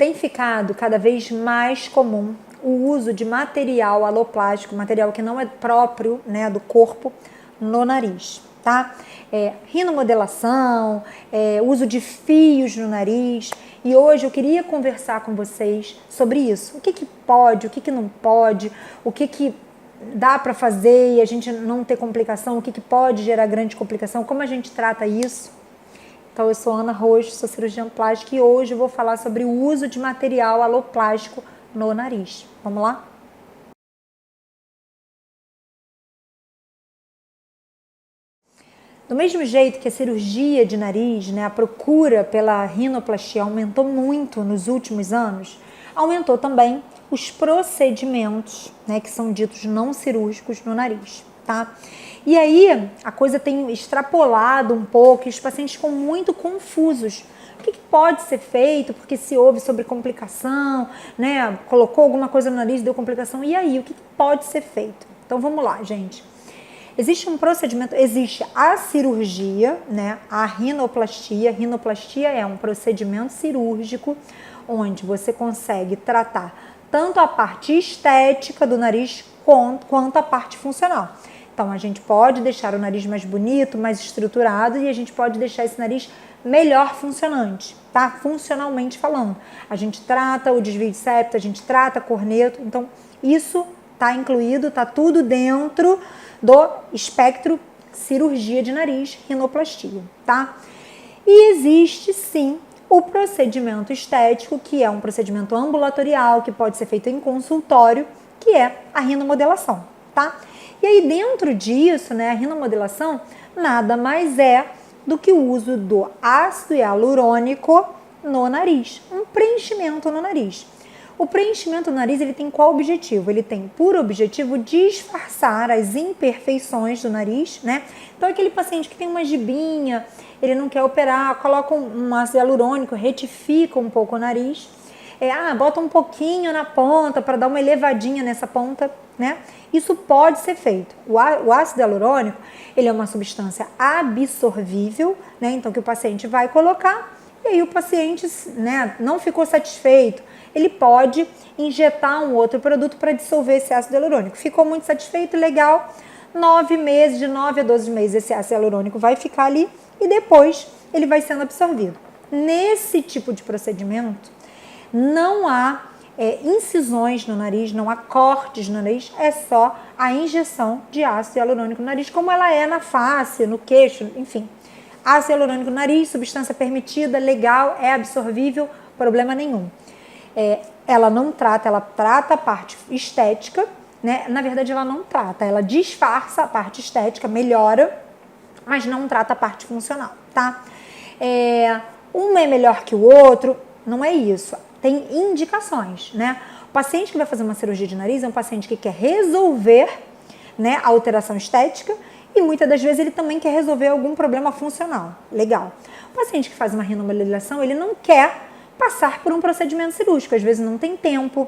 tem ficado cada vez mais comum o uso de material aloplástico, material que não é próprio, né, do corpo, no nariz, tá? Rinomodelação, uso de fios no nariz. E hoje eu queria conversar com vocês sobre isso. O que que pode, o que que não pode, o que que dá para fazer e a gente não ter complicação, o que que pode gerar grande complicação, como a gente trata isso. Então, eu sou Ana Roxo, sou cirurgiã plástica e hoje eu vou falar sobre o uso de material aloplástico no nariz. Vamos lá? Do mesmo jeito que a cirurgia de nariz, né, a procura pela rinoplastia aumentou muito nos últimos anos, aumentou também os procedimentos, né, que são ditos não cirúrgicos no nariz, tá? E aí a coisa tem extrapolado um pouco e os pacientes ficam muito confusos. O que pode ser feito? Porque se houve sobre complicação, né, colocou alguma coisa no nariz, deu complicação. E aí, o que pode ser feito? Então vamos lá, gente. Existe um procedimento, existe a cirurgia, né, a rinoplastia. A rinoplastia é um procedimento cirúrgico onde você consegue tratar tanto a parte estética do nariz quanto a parte funcional. Então, a gente pode deixar o nariz mais bonito, mais estruturado e a gente pode deixar esse nariz melhor funcionante, tá? Funcionalmente falando. A gente trata o desvio de septo, a gente trata corneto, então isso tá incluído, tá tudo dentro do espectro cirurgia de nariz, rinoplastia, tá? E existe sim o procedimento estético, que é um procedimento ambulatorial, que pode ser feito em consultório, que é a rinomodelação, tá? E aí dentro disso, né, a rinomodelação nada mais é do que o uso do ácido hialurônico no nariz, um preenchimento no nariz. O preenchimento no nariz, ele tem qual objetivo? Ele tem por objetivo disfarçar as imperfeições do nariz, né? Então aquele paciente que tem uma gibinha, ele não quer operar, coloca um ácido hialurônico, retifica um pouco o nariz, bota um pouquinho na ponta para dar uma elevadinha nessa ponta, né? Isso pode ser feito. O ácido hialurônico, ele é uma substância absorvível, né? Então que o paciente vai colocar e aí o paciente, né, não ficou satisfeito, ele pode injetar um outro produto para dissolver esse ácido hialurônico. Ficou muito satisfeito, legal, 9 meses, de 9 a 12 meses esse ácido hialurônico vai ficar ali e depois ele vai sendo absorvido. Nesse tipo de procedimento, não há incisões no nariz, não há cortes no nariz, é só a injeção de ácido hialurônico no nariz, como ela é na face, no queixo, enfim. Ácido hialurônico no nariz, substância permitida, legal, é absorvível, problema nenhum. Ela não trata, ela trata a parte estética, né? Na verdade ela não trata, ela disfarça a parte estética, melhora, mas não trata a parte funcional, tá? Um é melhor que o outro, não é isso. Tem indicações, né? O paciente que vai fazer uma cirurgia de nariz é um paciente que quer resolver, né, a alteração estética e muitas das vezes ele também quer resolver algum problema funcional. Legal. O paciente que faz uma rinomodelação, ele não quer passar por um procedimento cirúrgico, às vezes não tem tempo,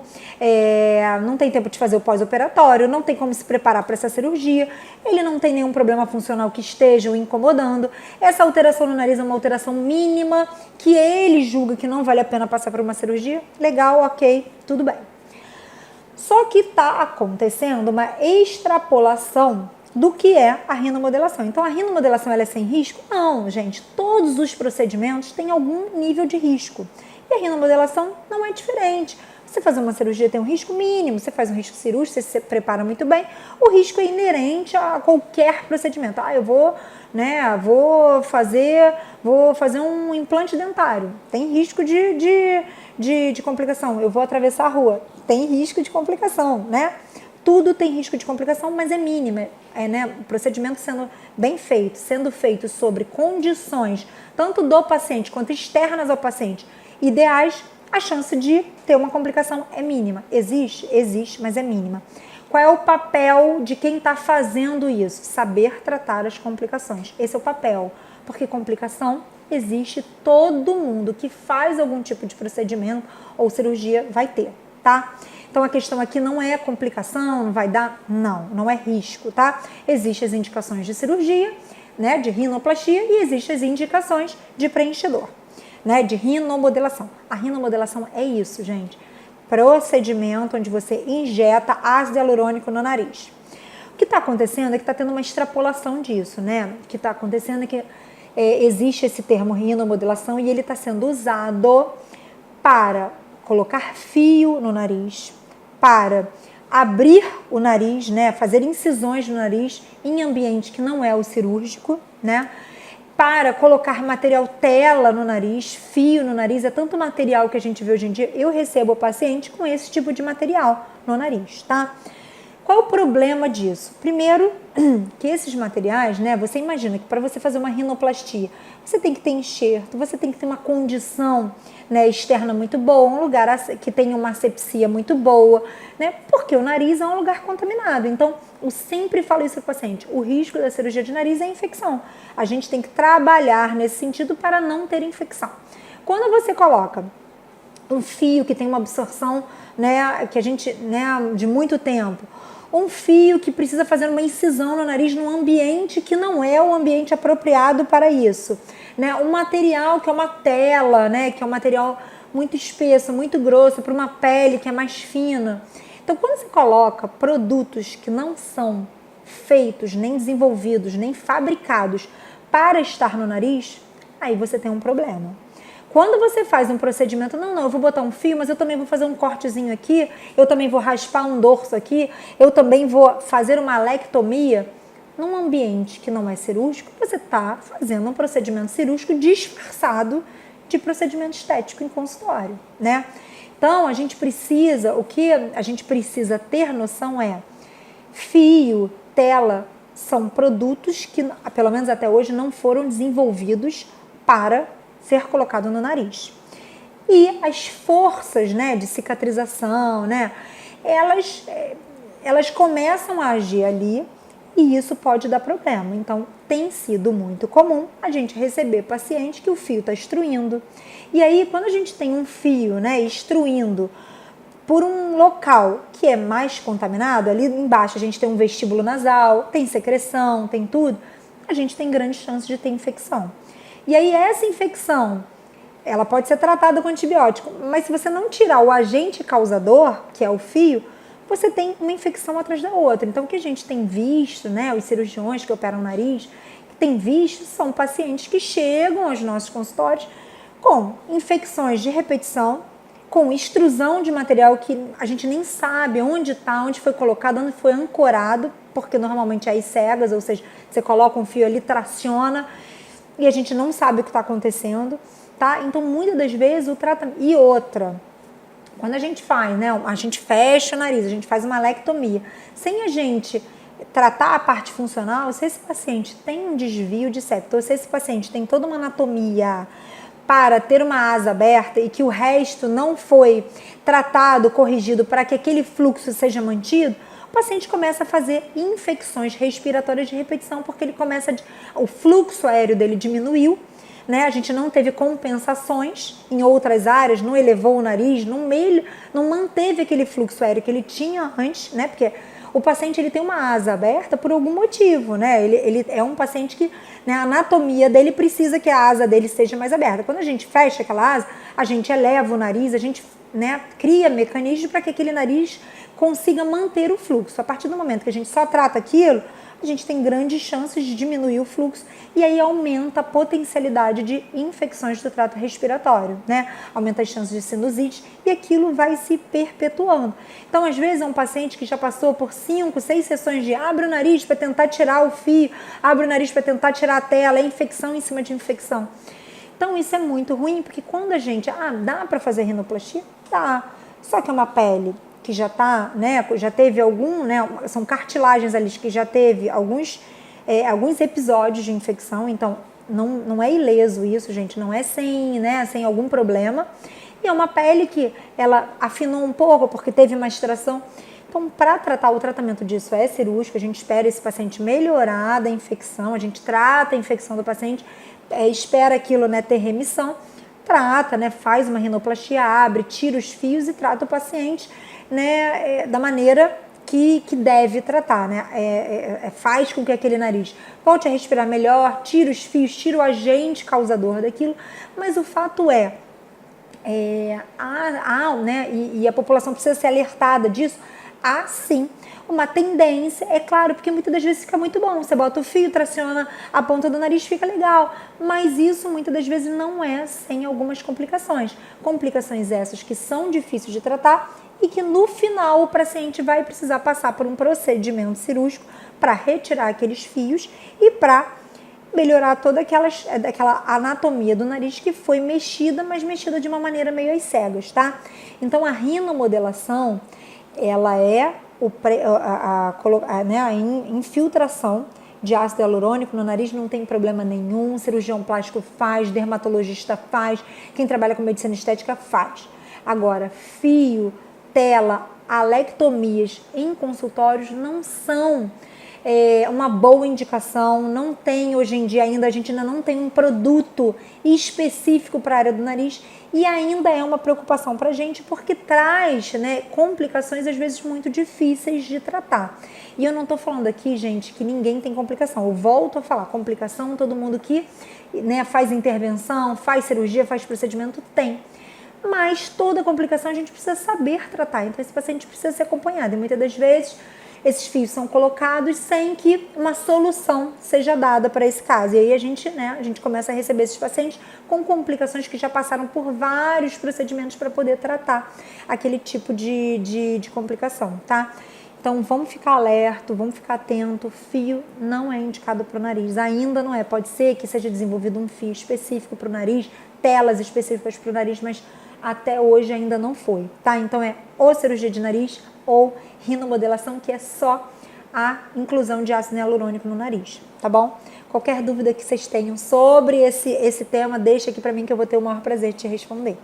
não tem tempo de fazer o pós-operatório, não tem como se preparar para essa cirurgia, ele não tem nenhum problema funcional que esteja o incomodando, essa alteração no nariz é uma alteração mínima que ele julga que não vale a pena passar por uma cirurgia, legal, ok, tudo bem. Só que está acontecendo uma extrapolação do que é a rinomodelação. Então, a rinomodelação ela é sem risco? Não, gente, todos os procedimentos têm algum nível de risco. E a rinomodelação não é diferente. Você fazer uma cirurgia tem um risco mínimo, você faz um risco cirúrgico, você se prepara muito bem, o risco é inerente a qualquer procedimento. Eu vou fazer um implante dentário, tem risco de complicação. Eu vou atravessar a rua, tem risco de complicação, né? Tudo tem risco de complicação, mas é mínima, né? O procedimento sendo bem feito, sendo feito sobre condições tanto do paciente quanto externas ao paciente ideais, a chance de ter uma complicação é mínima. Existe, mas é mínima. Qual é o papel de quem está fazendo isso? Saber tratar as complicações. Esse é o papel, porque complicação existe, todo mundo que faz algum tipo de procedimento ou cirurgia vai ter, tá? Então a questão aqui não é complicação, não vai dar, não é risco, tá? Existem as indicações de cirurgia, né, de rinoplastia e existem as indicações de preenchedor. né, de rinomodelação. A rinomodelação é isso, gente. Procedimento onde você injeta ácido hialurônico no nariz. O que está acontecendo é que está tendo uma extrapolação disso, né? O que está acontecendo é que existe esse termo rinomodelação e ele está sendo usado para colocar fio no nariz, para abrir o nariz, né? Fazer incisões no nariz em ambiente que não é o cirúrgico, né? Para colocar material tela no nariz, fio no nariz, é tanto material que a gente vê hoje em dia. Eu recebo paciente com esse tipo de material no nariz, tá? Qual o problema disso? Primeiro, que esses materiais, né, você imagina que para você fazer uma rinoplastia, você tem que ter enxerto, você tem que ter uma condição, né, externa muito boa, um lugar que tenha uma asepsia muito boa, né, porque o nariz é um lugar contaminado. Então, eu sempre falo isso para o paciente, o risco da cirurgia de nariz é a infecção. A gente tem que trabalhar nesse sentido para não ter infecção. Quando você coloca um fio que tem uma absorção, né, que a gente, né, de muito tempo, um fio que precisa fazer uma incisão no nariz num ambiente que não é o ambiente apropriado para isso, né? Um material que é uma tela, né? Que é um material muito espesso, muito grosso, para uma pele que é mais fina. Então, quando você coloca produtos que não são feitos, nem desenvolvidos, nem fabricados para estar no nariz, aí você tem um problema. Quando você faz um procedimento, não, eu vou botar um fio, mas eu também vou fazer um cortezinho aqui, eu também vou raspar um dorso aqui, eu também vou fazer uma alectomia, num ambiente que não é cirúrgico, você está fazendo um procedimento cirúrgico disfarçado de procedimento estético em consultório, né? Então, a gente precisa, o que a gente precisa ter noção é, fio, tela, são produtos que, pelo menos até hoje, não foram desenvolvidos para ser colocado no nariz. E as forças, né, de cicatrização, né, elas começam a agir ali e isso pode dar problema. Então, tem sido muito comum a gente receber paciente que o fio está extruindo. E aí, quando a gente tem um fio, né, extruindo por um local que é mais contaminado, ali embaixo a gente tem um vestíbulo nasal, tem secreção, tem tudo, a gente tem grande chance de ter infecção. E aí essa infecção, ela pode ser tratada com antibiótico, mas se você não tirar o agente causador, que é o fio, você tem uma infecção atrás da outra. Então o que a gente tem visto, né, os cirurgiões que operam o nariz, que tem visto são pacientes que chegam aos nossos consultórios com infecções de repetição, com extrusão de material que a gente nem sabe onde está, onde foi colocado, onde foi ancorado, porque normalmente é aí cegas, ou seja, você coloca um fio ali, traciona, e a gente não sabe o que está acontecendo, tá? Então, muitas das vezes, o tratamento... E outra, quando a gente faz, né? A gente fecha o nariz, a gente faz uma alectomia. Sem a gente tratar a parte funcional, se esse paciente tem um desvio de septo, ou se esse paciente tem toda uma anatomia para ter uma asa aberta e que o resto não foi tratado, corrigido para que aquele fluxo seja mantido, o paciente começa a fazer infecções respiratórias de repetição, porque ele começa o fluxo aéreo dele diminuiu, né? A gente não teve compensações em outras áreas, não elevou o nariz, não manteve aquele fluxo aéreo que ele tinha antes, né? Porque o paciente ele tem uma asa aberta por algum motivo, né? Ele é um paciente que, né, a anatomia dele precisa que a asa dele seja mais aberta. Quando a gente fecha aquela asa, a gente eleva o nariz, a gente, né, cria mecanismos para que aquele nariz consiga manter o fluxo. A partir do momento que a gente só trata aquilo, a gente tem grandes chances de diminuir o fluxo e aí aumenta a potencialidade de infecções do trato respiratório, né? Aumenta as chances de sinusite e aquilo vai se perpetuando. Então, às vezes, é um paciente que já passou por 5, 6 sessões de abre o nariz para tentar tirar o fio, abre o nariz para tentar tirar a tela, é infecção em cima de infecção. Então, isso é muito ruim, porque quando a gente, dá para fazer rinoplastia? Dá. Só que é uma pele que já tá, né, já teve algum, né, são cartilagens ali que já teve alguns episódios de infecção, então não é ileso isso, gente, não é sem algum problema, e é uma pele que ela afinou um pouco porque teve uma extração. Então, para tratar, o tratamento disso é cirúrgico, a gente espera esse paciente melhorar da infecção, a gente trata a infecção do paciente, espera aquilo, né, ter remissão, trata, né, faz uma rinoplastia, abre, tira os fios e trata o paciente, né, da maneira que deve tratar, né? Faz com que aquele nariz volte a respirar melhor, tira os fios, tira o agente causador daquilo, mas o fato né, e a população precisa ser alertada disso, há sim uma tendência, é claro, porque muitas das vezes fica muito bom, você bota o fio, traciona a ponta do nariz, fica legal, mas isso muitas das vezes não é sem algumas complicações essas que são difíceis de tratar e que no final o paciente vai precisar passar por um procedimento cirúrgico para retirar aqueles fios e para melhorar toda aquela anatomia do nariz que foi mexida, mas mexida de uma maneira meio às cegas, tá? Então a rinomodelação, ela é a infiltração de ácido hialurônico no nariz, não tem problema nenhum, cirurgião plástico faz, dermatologista faz, quem trabalha com medicina estética faz. Agora, fio, tela, alectomias em consultórios não são uma boa indicação, não tem hoje em dia ainda, a gente ainda não tem um produto específico para a área do nariz e ainda é uma preocupação para a gente porque traz, né, complicações às vezes muito difíceis de tratar. E eu não estou falando aqui, gente, que ninguém tem complicação, eu volto a falar, complicação todo mundo que, né, faz intervenção, faz cirurgia, faz procedimento tem. Mas toda complicação a gente precisa saber tratar, então esse paciente precisa ser acompanhado e muitas das vezes esses fios são colocados sem que uma solução seja dada para esse caso. E aí a gente começa a receber esses pacientes com complicações que já passaram por vários procedimentos para poder tratar aquele tipo de complicação, tá? Então vamos ficar alerta, vamos ficar atento, fio não é indicado para o nariz, ainda não é, pode ser que seja desenvolvido um fio específico para o nariz, telas específicas para o nariz, mas até hoje ainda não foi, tá? Então é ou cirurgia de nariz ou rinomodelação, que é só a inclusão de ácido hialurônico no nariz, tá bom? Qualquer dúvida que vocês tenham sobre esse tema, deixa aqui para mim que eu vou ter o maior prazer de te responder.